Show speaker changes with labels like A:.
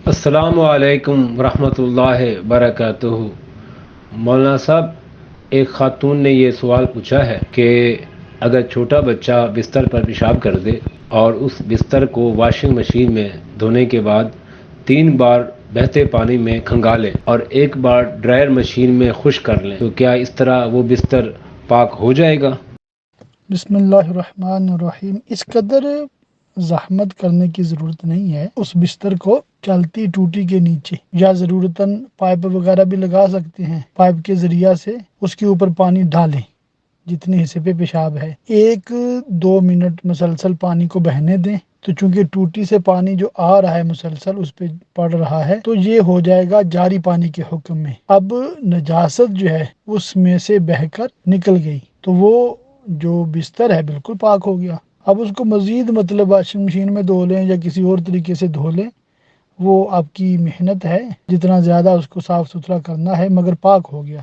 A: السلام علیکم ورحمۃ اللہ وبرکاتہ۔ مولانا صاحب، ایک خاتون نے یہ سوال پوچھا ہے کہ اگر چھوٹا بچہ بستر پر پیشاب کر دے اور اس بستر کو واشنگ مشین میں دھونے کے بعد 3 بار بہتے پانی میں کھنگالے اور 1 بار ڈرائر مشین میں خشک کر لیں تو کیا اس طرح وہ بستر پاک ہو جائے گا؟
B: بسم اللہ الرحمن الرحیم۔ اس قدر زحمت کرنے کی ضرورت نہیں ہے۔ اس بستر کو چلتی ٹوٹی کے نیچے یا ضرورتاً پائپ وغیرہ بھی لگا سکتے ہیں، پائپ کے ذریعہ سے اس کے اوپر پانی ڈالیں جتنے حصے پہ پیشاب ہے، 1-2 منٹ مسلسل پانی کو بہنے دیں، تو چونکہ ٹوٹی سے پانی جو آ رہا ہے مسلسل اس پہ پڑ رہا ہے تو یہ ہو جائے گا جاری پانی کے حکم میں۔ اب نجاست جو ہے اس میں سے بہہ کر نکل گئی تو وہ جو بستر ہے بالکل پاک ہو گیا۔ اب اس کو مزید واشنگ مشین میں دھو لیں یا کسی اور طریقے سے دھو لیں، وہ آپ کی محنت ہے، جتنا زیادہ اس کو صاف ستھرا کرنا ہے، مگر پاک ہو گیا۔